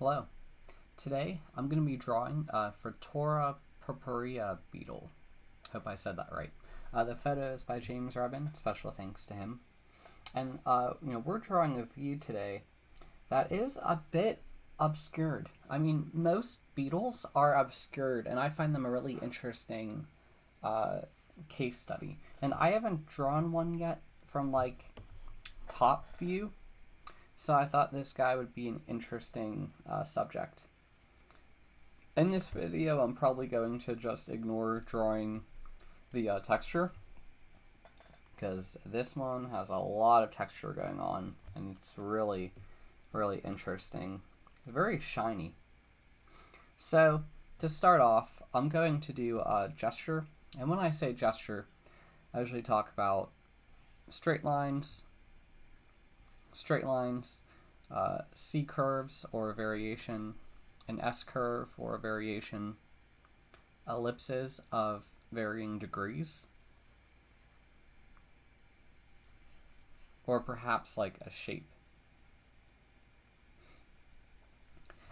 Hello. Today I'm going to be drawing a Phratora Purpurea beetle. Hope I said that right. The photo is by James Reben. Special thanks to him. And we're drawing a view today that is a bit obscured. I mean, most beetles are obscured, and I find them a really interesting case study. And I haven't drawn one yet from top view, so I thought this guy would be an interesting subject. In this video, I'm probably going to just ignore drawing the texture, because this one has a lot of texture going on, and it's really, really interesting. Very shiny. So, to start off, I'm going to do a gesture, and when I say gesture, I usually talk about straight lines, C curves or a variation, an S curve or a variation, ellipses of varying degrees, or perhaps like a shape.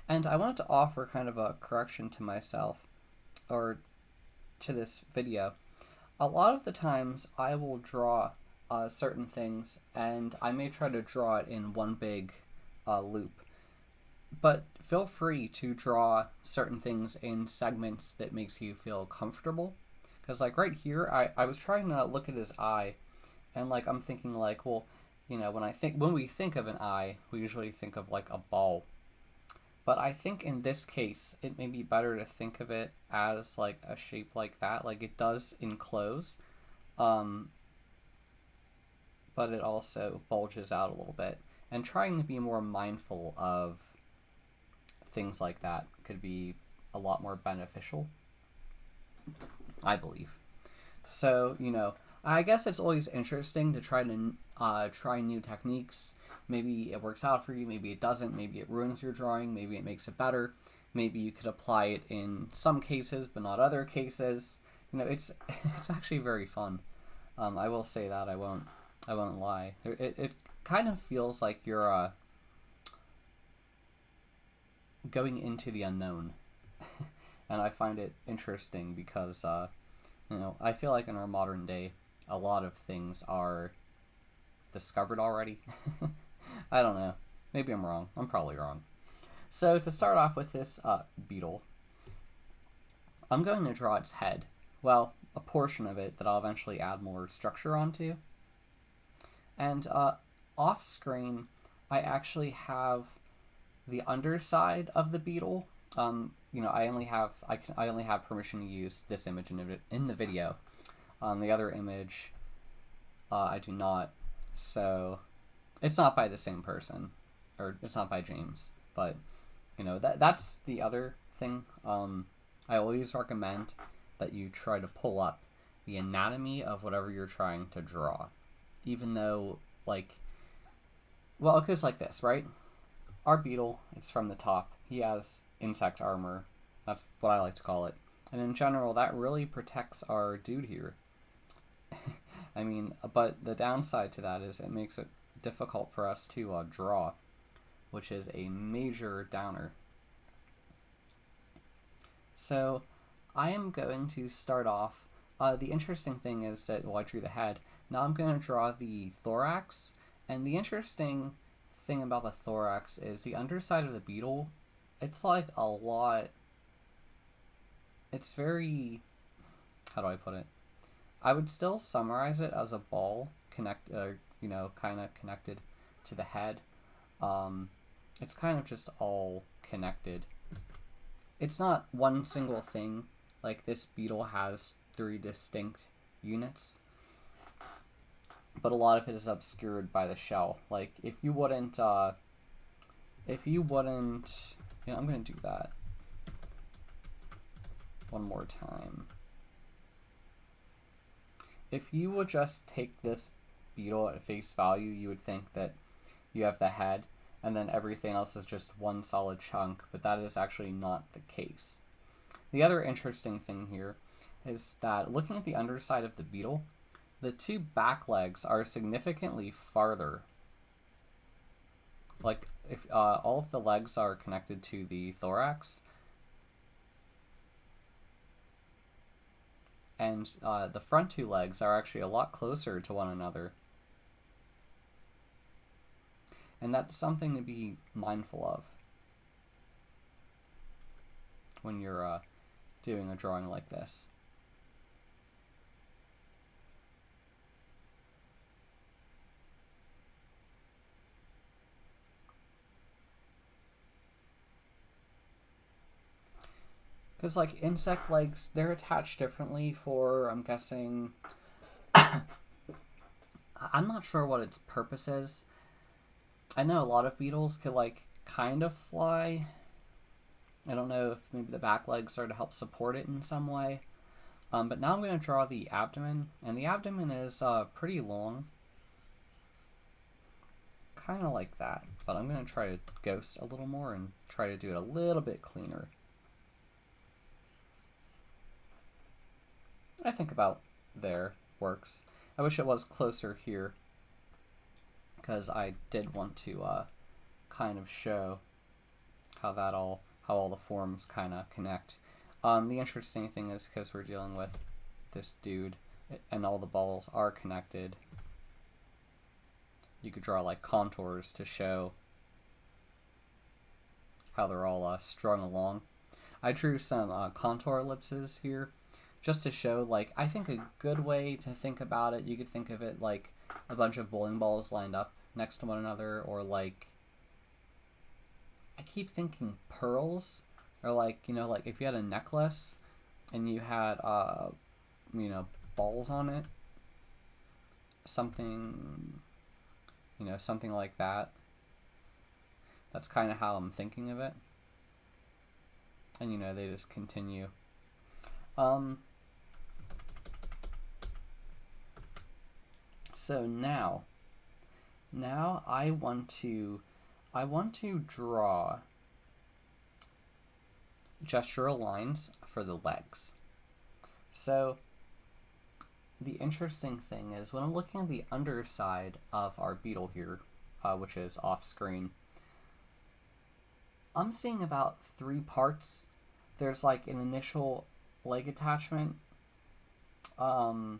And I wanted to offer kind of a correction to myself, or to this video. A lot of the times I will draw certain things, and I may try to draw it in one big loop. But feel free to draw certain things in segments that makes you feel comfortable. Because right here, I was trying to look at his eye, and I'm thinking well, when we think of an eye, we usually think of a ball. But I think in this case, it may be better to think of it as a shape like that. It does enclose, but it also bulges out a little bit. And trying to be more mindful of things like that could be a lot more beneficial, I believe. So, I guess it's always interesting to try new techniques. Maybe it works out for you, maybe it doesn't, maybe it ruins your drawing, maybe it makes it better, maybe you could apply it in some cases but not other cases. It's actually very fun. I will say that, I won't lie. It kind of feels like you're going into the unknown. And I find it interesting because I feel like in our modern day a lot of things are discovered already. I don't know. Maybe I'm wrong. I'm probably wrong. So to start off with this beetle, I'm going to draw its head. Well, a portion of it that I'll eventually add more structure onto. And off screen, I actually have the underside of the beetle. I only have permission to use this image in the video. The other image, I do not. So it's not by the same person, or it's not by James. But that's the other thing. I always recommend that you try to pull up the anatomy of whatever you're trying to draw, even though it goes like this, right? Our beetle is from the top. He has insect armor. That's what I like to call it. And in general, that really protects our dude here. I mean, but the downside to that is it makes it difficult for us to draw, which is a major downer. So I am going to start off. The interesting thing is that, I drew the head. Now I'm going to draw the thorax. And the interesting thing about the thorax is the underside of the beetle, it's a lot. It's very, how do I put it? I would still summarize it as a ball kind of connected to the head. It's kind of just all connected. It's not one single thing. This beetle has 3 distinct units, but a lot of it is obscured by the shell. If you wouldn't, I'm going to do that one more time. If you would just take this beetle at face value, you would think that you have the head, and then everything else is just one solid chunk, but that is actually not the case. The other interesting thing here is that looking at the underside of the beetle, the 2 back legs are significantly farther if all of the legs are connected to the thorax, and the front two legs are actually a lot closer to one another. And that's something to be mindful of when you're doing a drawing like this. Because, like, insect legs, they're attached differently for, I'm guessing... I'm not sure what its purpose is. I know a lot of beetles could, like, kind of fly. I don't know if maybe the back legs are to help support it in some way. But now I'm going to draw the abdomen, and the abdomen is pretty long. Kind of like that, but I'm going to try to ghost a little more and try to do it a little bit cleaner. I think about there works. I wish it was closer here, because I did want to kind of show how all the forms kind of connect. The interesting thing is, because we're dealing with this dude and all the balls are connected, you could draw like contours to show how they're all strung along. I drew some contour ellipses here just to show, like, I think a good way to think about it, you could think of it like a bunch of bowling balls lined up next to one another, or like, I keep thinking pearls, or like, you know, like if you had a necklace and you had, you know, balls on it, something, you know, something like that. That's kind of how I'm thinking of it. And, you know, they just continue. So now I want to draw gestural lines for the legs. So the interesting thing is, when I'm looking at the underside of our beetle here, which is off screen, I'm seeing about 3 parts. There's like an initial leg attachment, and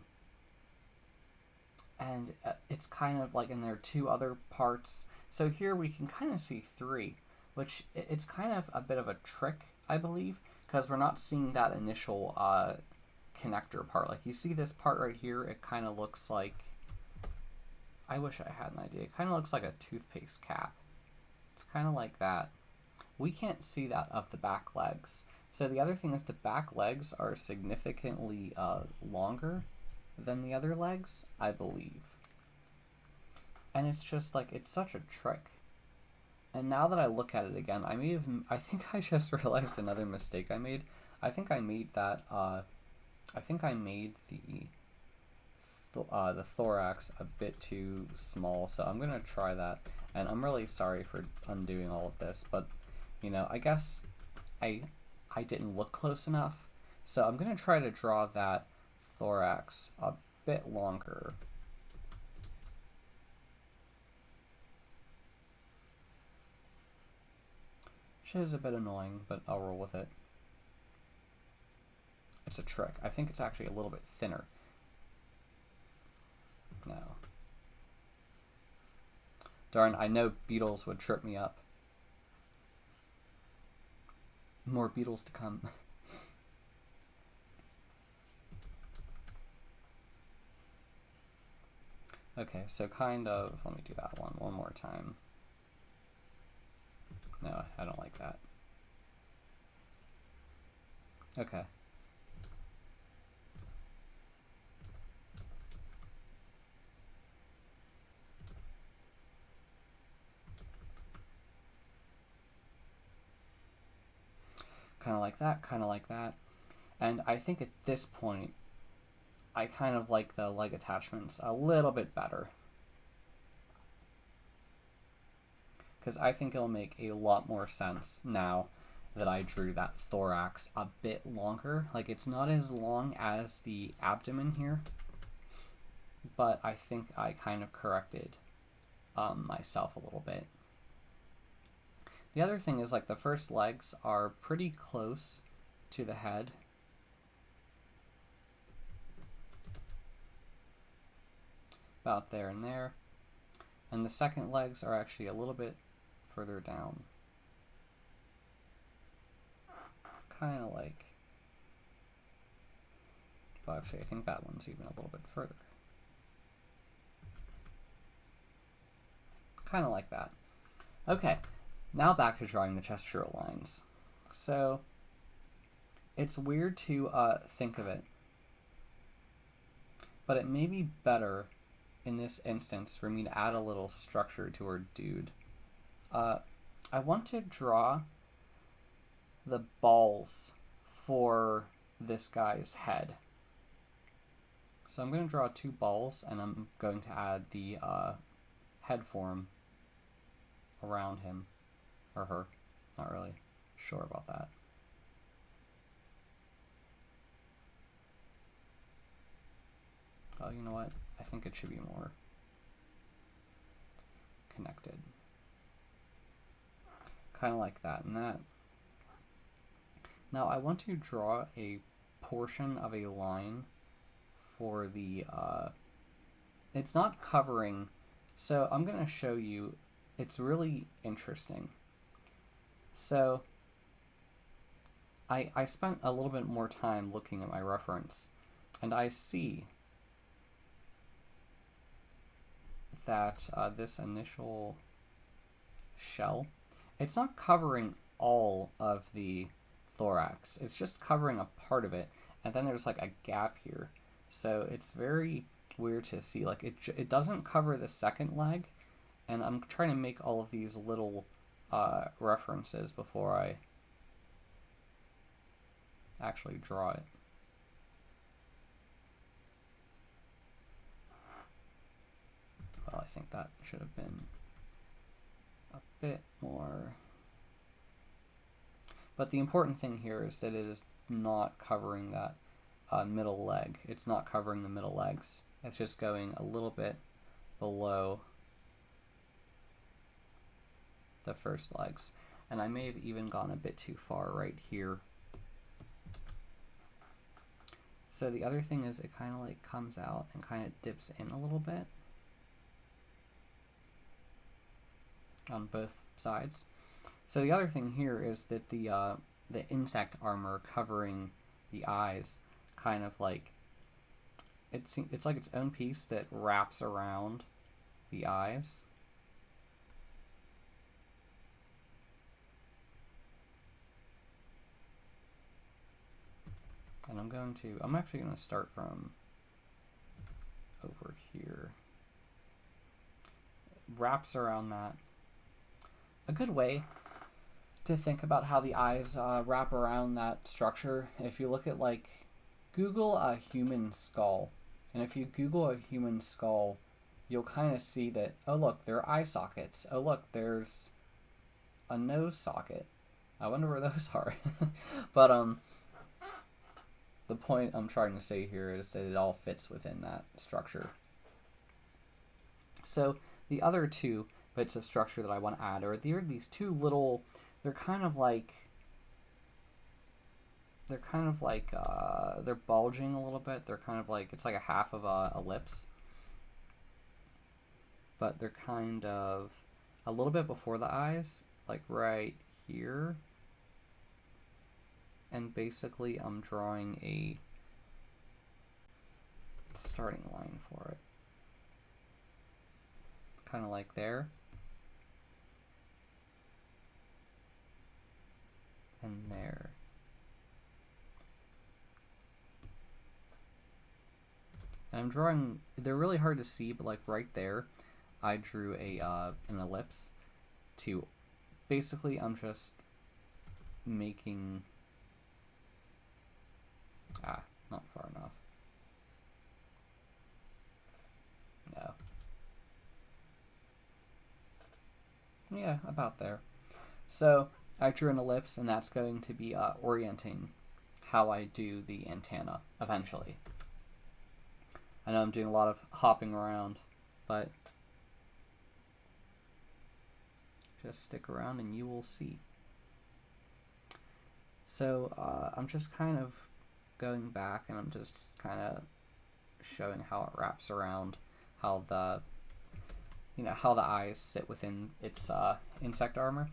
it's kind of like, and there are 2 other parts. So here we can kind of see 3, which it's kind of a bit of a trick, I believe, because we're not seeing that initial connector part. Like, you see this part right here, it kind of looks like, I wish I had an idea, it kind of looks like a toothpaste cap. It's kind of like that. We can't see that of the back legs. So the other thing is, the back legs are significantly longer than the other legs, I believe. And it's just like, it's such a trick. And now that I look at it again, I think I just realized another mistake I made. I think I made that, I think I made the thorax a bit too small, so I'm going to try that. And I'm really sorry for undoing all of this, but, you know, I guess I didn't look close enough. So I'm going to try to draw that thorax a bit longer. Which is a bit annoying, but I'll roll with it. It's a trick. I think it's actually a little bit thinner. No. Darn, I know beetles would trip me up. More beetles to come. Okay, so kind of, let me do that one more time. No, I don't like that. Okay. Kind of like that, kind of like that. And I think at this point, I kind of like the leg attachments a little bit better. Because I think it'll make a lot more sense now that I drew that thorax a bit longer. Like, it's not as long as the abdomen here, but I think I kind of corrected myself a little bit. The other thing is, like, the first legs are pretty close to the head. About there and there. And the second legs are actually a little bit further down. Kind of like... Well, actually, I think that one's even a little bit further. Kind of like that. Okay, now back to drawing the gestural lines. So, it's weird to think of it, but it may be better in this instance for me to add a little structure to our dude. I want to draw the balls for this guy's head. So I'm going to draw 2 balls, and I'm going to add the head form around him, or her. Not really sure about that. Oh, you know what? I think it should be more connected. Kind of like that and that. Now I want to draw a portion of a line for the, it's not covering, so I'm going to show you, it's really interesting. So I spent a little bit more time looking at my reference, and I see that this initial shell, it's not covering all of the thorax, it's just covering a part of it, and then there's like a gap here. So it's very weird to see, like it doesn't cover the second leg, and I'm trying to make all of these little references before I actually draw it. Well, I think that should have been a bit more. But the important thing here is that it is not covering that middle leg. It's not covering the middle legs. It's just going a little bit below the first legs. And I may have even gone a bit too far right here. So the other thing is it kind of like comes out and kind of dips in a little bit on both sides. So the other thing here is that the insect armor covering the eyes kind of like, it's like its own piece that wraps around the eyes. And I'm actually going to start from over here. Wraps around that. A good way to think about how the eyes wrap around that structure, if you look at, like, Google a human skull, and if you Google a human skull, you'll kind of see that, oh look, there are eye sockets. Oh look, there's a nose socket. I wonder where those are. But the point I'm trying to say here is that it all fits within that structure. So the other 2 bits of structure that I want to add are these 2 little, they're kind of like they're bulging a little bit. They're kind of like, it's like a half of a ellipse, but they're kind of a little bit before the eyes, like right here. And basically I'm drawing a starting line for it. Kind of like there. And there. And I'm drawing, they're really hard to see, but like right there, I drew an ellipse to, basically I'm just making, not far enough. No. Yeah, about there. So I drew an ellipse, and that's going to be orienting how I do the antenna eventually. I know I'm doing a lot of hopping around, but Just stick around and you will see. So I'm just kind of going back and I'm just kind of showing how it wraps around, how the how the eyes sit within its insect armor.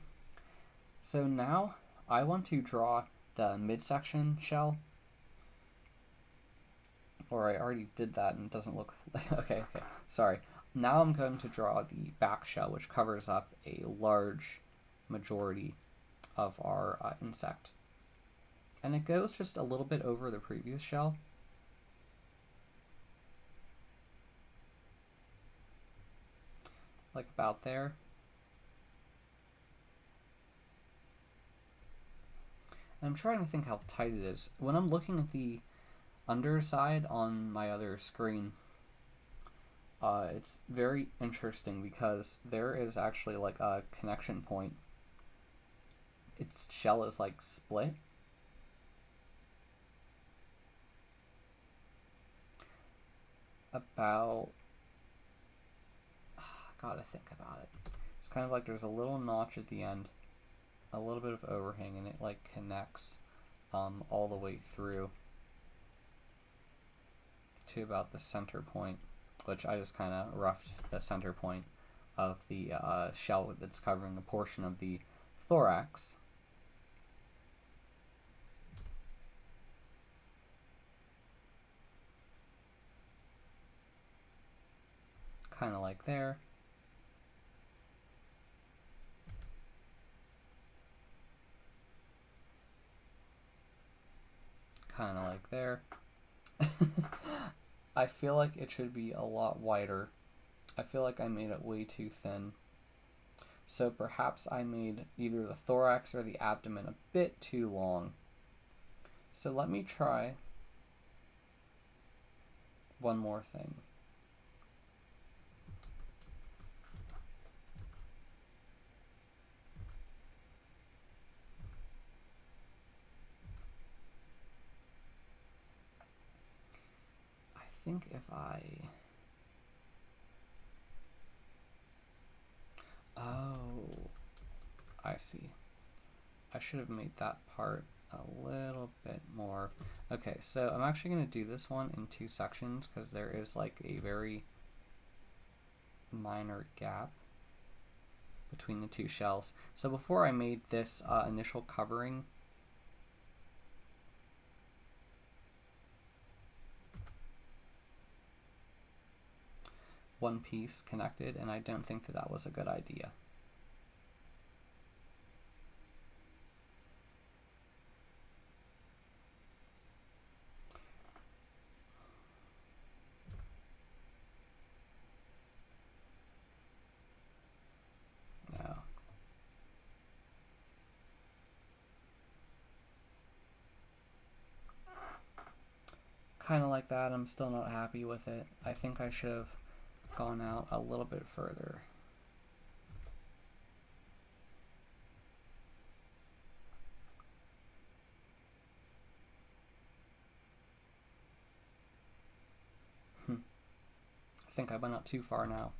So now I want to draw the midsection shell, or I already did that and it doesn't look okay, sorry. Now I'm going to draw the back shell, which covers up a large majority of our insect. And it goes just a little bit over the previous shell. Like about there. And I'm trying to think how tight it is. When I'm looking at the underside on my other screen, it's very interesting because there is actually like a connection point. Its shell is like split. About, gotta think about it. It's kind of like there's a little notch at the end, a little bit of overhang, and it like connects all the way through to about the center point, which I just kind of roughed the center point of the shell that's covering a portion of the thorax. Kind of like there. Kind of like there. I feel like it should be a lot wider. I feel like I made it way too thin. So perhaps I made either the thorax or the abdomen a bit too long. So let me try one more thing. I think if oh, I see. I should have made that part a little bit more. Okay, so I'm actually going to do this one in two sections because there is like a very minor gap between the two shells. So before I made this initial covering, one piece connected, and I don't think that that was a good idea. No. Kind of like that. I'm still not happy with it. I think I should have gone out a little bit further. I think I went out too far now.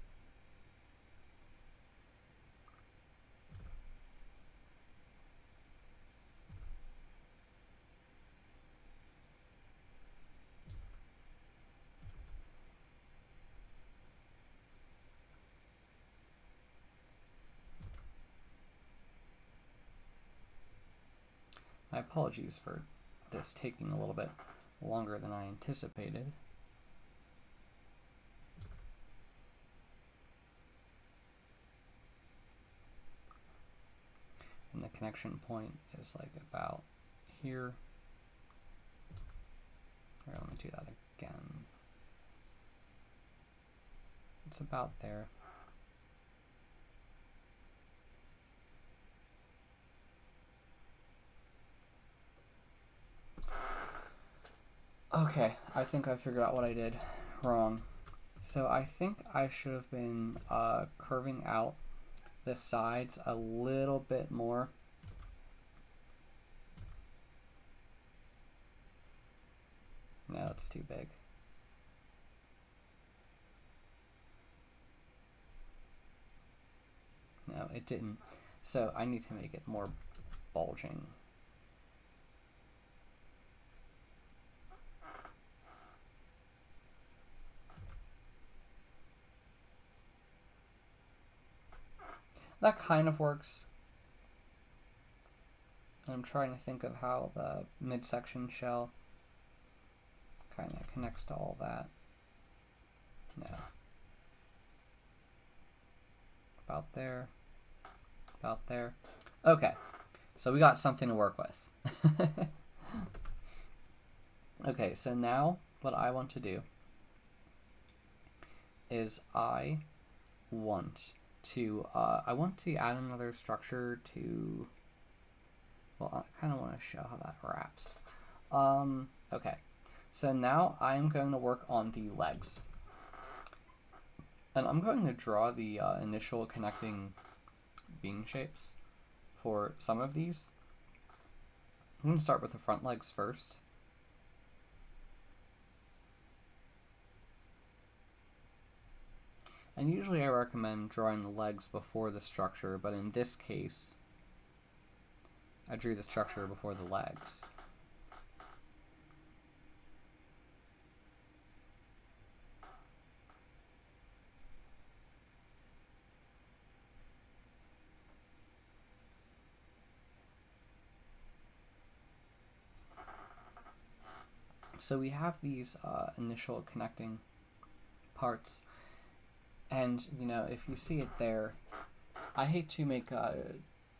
My apologies for this taking a little bit longer than I anticipated. And the connection point is like about here. All right, let me do that again. It's about there. Okay, I think I figured out what I did wrong. So I think I should have been curving out the sides a little bit more. No, it's too big. No, it didn't. So I need to make it more bulging. That kind of works. I'm trying to think of how the midsection shell kind of connects to all that. No. About there. About there. Okay, so we got something to work with. Okay, so now what I want to do is I want to add another structure to, well, I kind of want to show how that wraps. Okay, so now I'm going to work on the legs. And I'm going to draw the initial connecting bean shapes for some of these. I'm going to start with the front legs first. And usually I recommend drawing the legs before the structure, but in this case, I drew the structure before the legs. So we have these initial connecting parts, and you know, if you see it there, I hate to make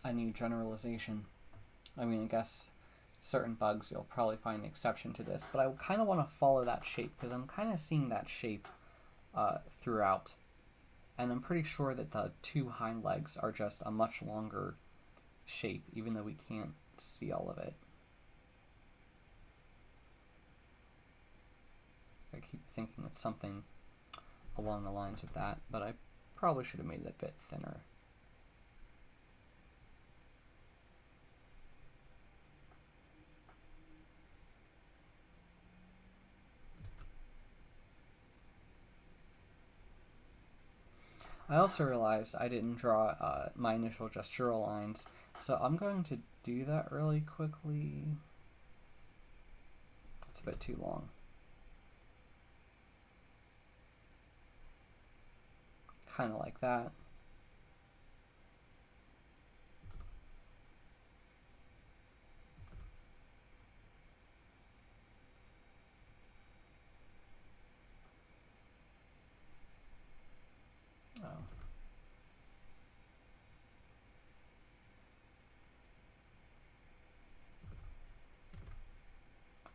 any generalization. I mean, I guess certain bugs you'll probably find an exception to this, but I kind of want to follow that shape because I'm kind of seeing that shape throughout, and I'm pretty sure that the two hind legs are just a much longer shape, even though we can't see all of it. I keep thinking it's something along the lines of that, but I probably should have made it a bit thinner. I also realized I didn't draw my initial gestural lines, so I'm going to do that really quickly. It's a bit too long. Kind of like that. Oh.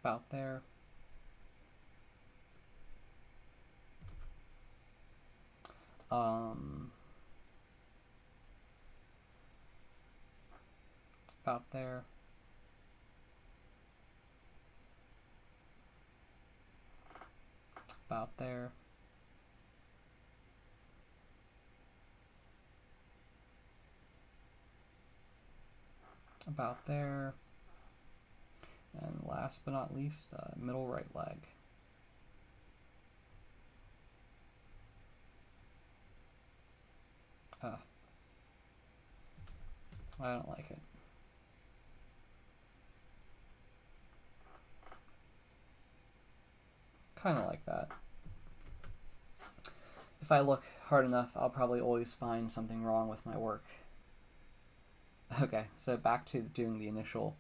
About there. About there. About there. About there. And last but not least, middle right leg. I don't like it. Kind of like that. If I look hard enough, I'll probably always find something wrong with my work. Okay, so back to doing the initial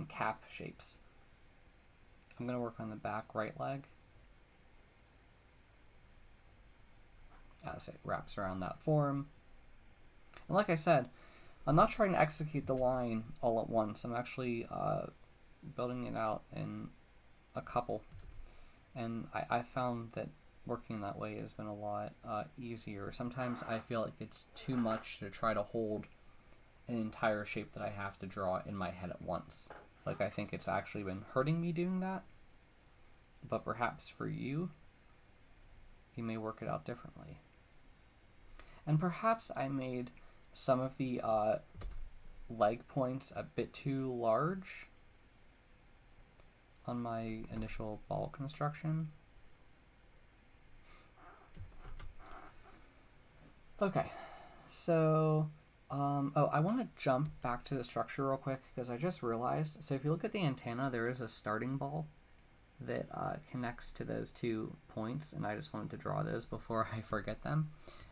cap shapes. I'm going to work on the back right leg as it wraps around that form. And like I said, I'm not trying to execute the line all at once. I'm actually building it out in a couple. And I found that working that way has been a lot easier. Sometimes I feel like it's too much to try to hold an entire shape that I have to draw in my head at once. Like, I think it's actually been hurting me doing that. But perhaps for you, you may work it out differently. And perhaps I made some of the leg points a bit too large on my initial ball construction. Okay, so Oh, I want to jump back to the structure real quick because I just realized. So if you look at the antenna, there is a starting ball that connects to those 2 points, and I just wanted to draw those before I forget them.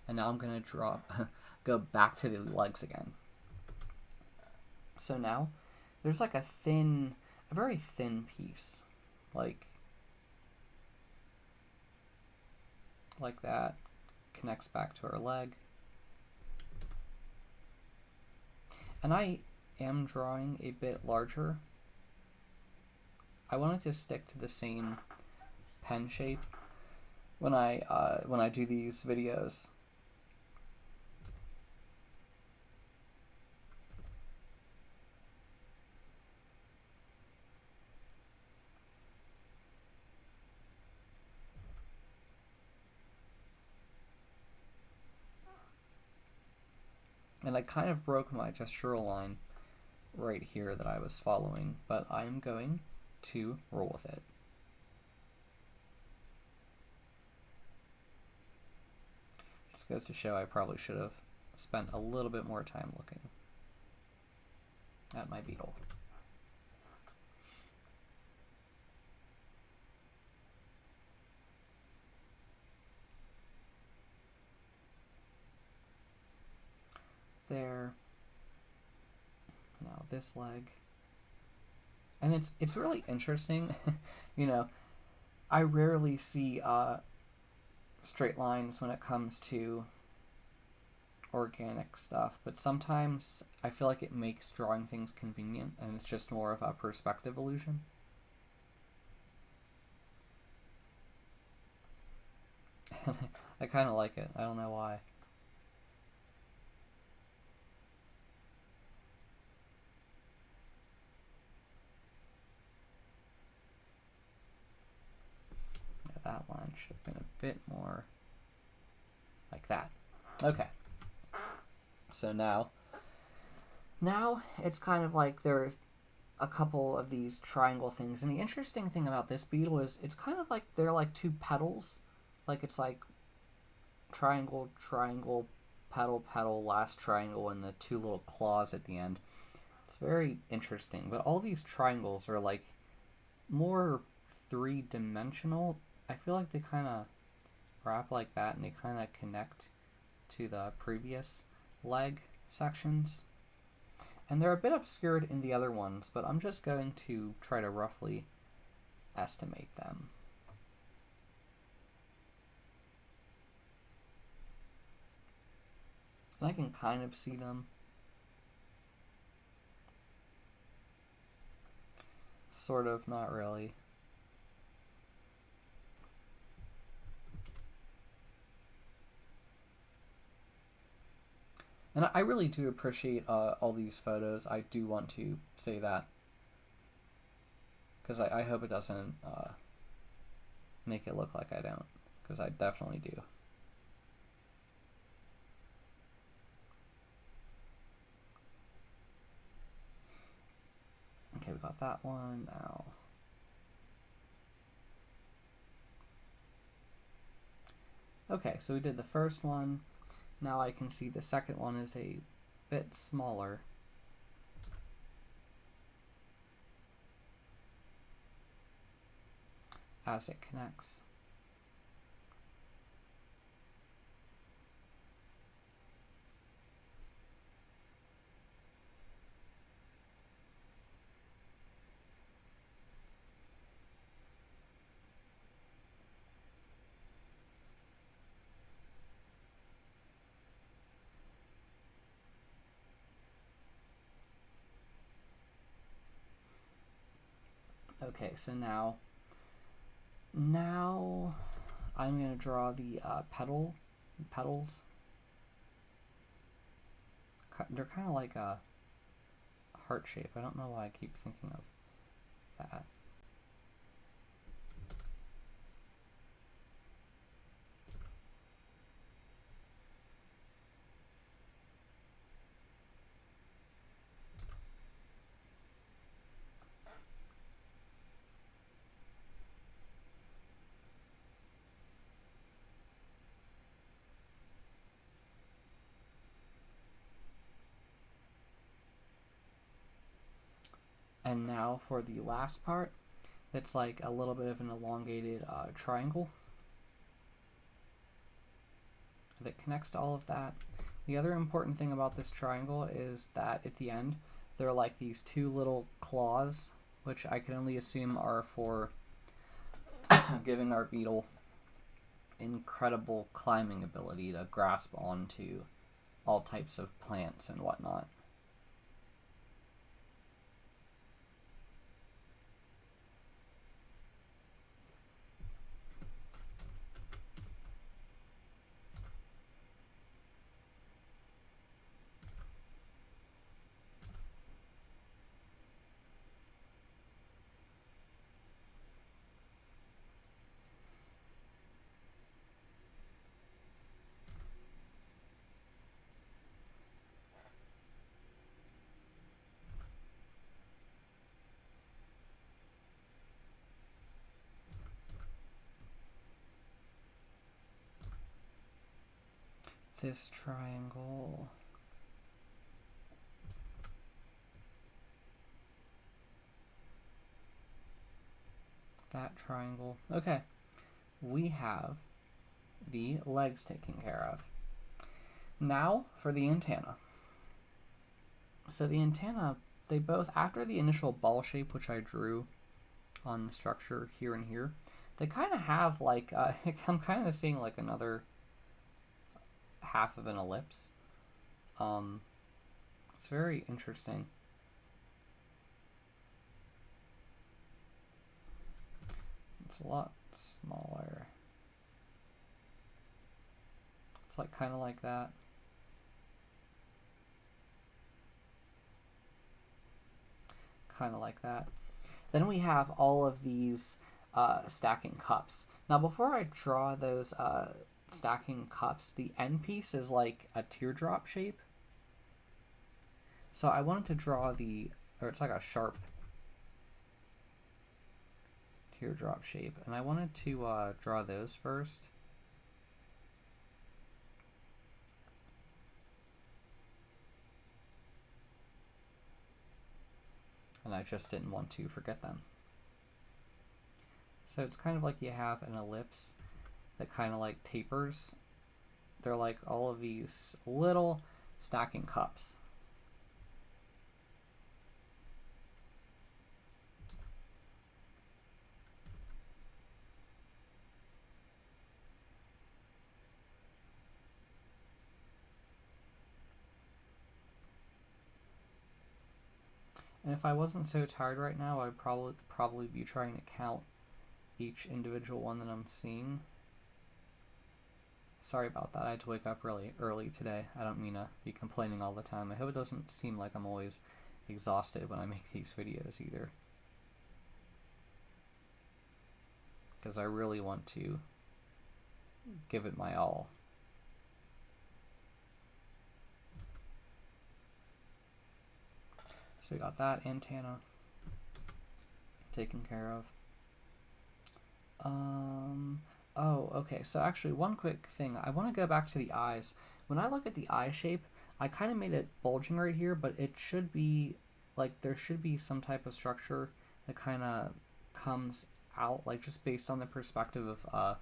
And now I'm going to go back to the legs again. So now there's like a very thin piece, like that, connects back to our leg. And I am drawing a bit larger. I wanted to stick to the same pen shape when I do these videos. And I kind of broke my gestural line right here that I was following, but I'm going to roll with it. Just goes to show I probably should have spent a little bit more time looking at my beetle. There. Now this leg. And it's really interesting. You know, I rarely see straight lines when it comes to organic stuff, but sometimes I feel like it makes drawing things convenient, and it's just more of a perspective illusion. I kind of like it. I don't know why. That line should have been a bit more like that. Okay. So now it's kind of like there are a couple of these triangle things. And the interesting thing about this beetle is it's kind of like they're like 2 petals. Like it's like triangle, triangle, petal, petal, last triangle, and the 2 little claws at the end. It's very interesting. But all these triangles are like more 3-dimensional. I feel like they kind of wrap like that, and they kind of connect to the previous leg sections. And they're a bit obscured in the other ones, but I'm just going to try to roughly estimate them. And I can kind of see them. Sort of, not really. And I really do appreciate all these photos. I do want to say that. Because I hope it doesn't make it look like I don't. Because I definitely do. Okay, we got that one now. Okay, so we did the first one. Now I can see the second one is a bit smaller. As it connects. Okay, so now I'm going to draw the petals. They're kind of like a heart shape. I don't know why I keep thinking of that. And now for the last part, it's like a little bit of an elongated triangle that connects to all of that. The other important thing about this triangle is that at the end, there are like these two little claws, which I can only assume are for giving our beetle incredible climbing ability to grasp onto all types of plants and whatnot. This triangle, that triangle. Okay, we have the legs taken care of. Now for the antenna. So the antenna, they both, after the initial ball shape, which I drew on the structure here and here, they kind of have like, I'm kind of seeing like another half of an ellipse. It's very interesting. It's a lot smaller. It's like kind of like that. Kind of like that. Then we have all of these stacking cups. Now before I draw those stacking cups, the end piece is like a teardrop shape. So I wanted to draw or it's like a sharp teardrop shape, and I wanted to draw those first. And I just didn't want to forget them. So it's kind of like you have an ellipse that kind of like tapers. They're like all of these little stacking cups. And if I wasn't so tired right now, I'd probably be trying to count each individual one that I'm seeing. Sorry about that. I had to wake up really early today. I don't mean to be complaining all the time. I hope it doesn't seem like I'm always exhausted when I make these videos either, because I really want to give it my all. So we got that antenna taken care of. Oh, okay, so actually one quick thing. I want to go back to the eyes. When I look at the eye shape, I kind of made it bulging right here, but it should be, like, there should be some type of structure that kind of comes out, like, just based on the perspective of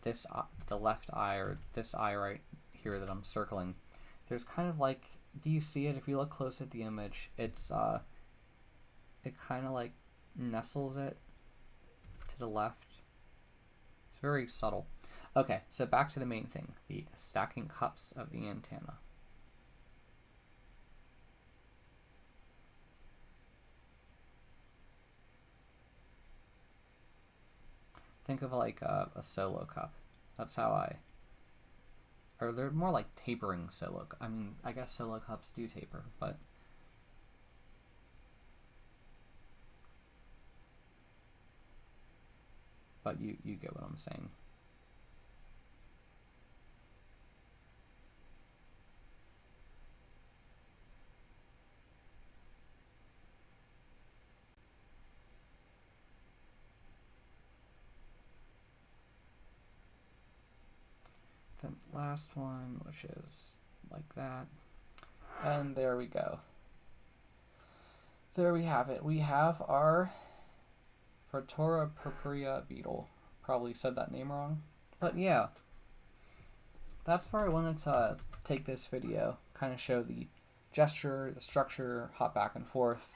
this, the left eye, or this eye right here that I'm circling. There's kind of like, do you see it? If you look close at the image, it's, it kind of like nestles it to the left. It's very subtle. Okay, so back to the main thing, the stacking cups of the antenna. Think of like a solo cup. That's how or they're more like tapering solo. I mean, I guess solo cups do taper, but you get what I'm saying. The last one, which is like that, and there we go. there we have it. We have our Phratora Purpurea beetle. Probably said that name wrong. But yeah, that's where I wanted to take this video. Kind of show the gesture, the structure, hop back and forth,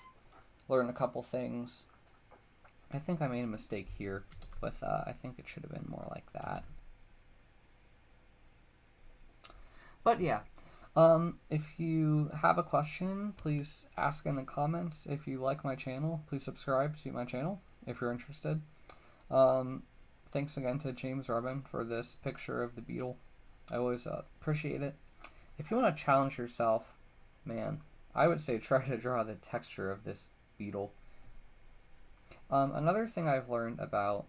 learn a couple things. I think I made a mistake here with, I think it should have been more like that. But yeah, if you have a question, please ask in the comments. If you like my channel, please subscribe to my channel if you're interested. Thanks again to James Reben for this picture of the beetle. I always appreciate it. If you want to challenge yourself, man, I would say try to draw the texture of this beetle. Another thing I've learned about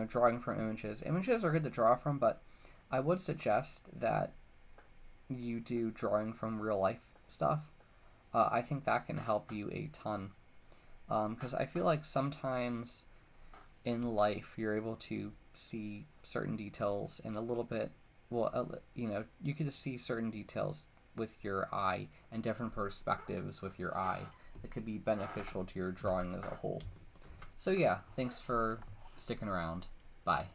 drawing from images. Images are good to draw from, but I would suggest that you do drawing from real life stuff. I think that can help you a ton. Because I feel like sometimes in life you're able to see certain details in a little bit, you can just see certain details with your eye and different perspectives with your eye that could be beneficial to your drawing as a whole. So yeah, thanks for sticking around. Bye.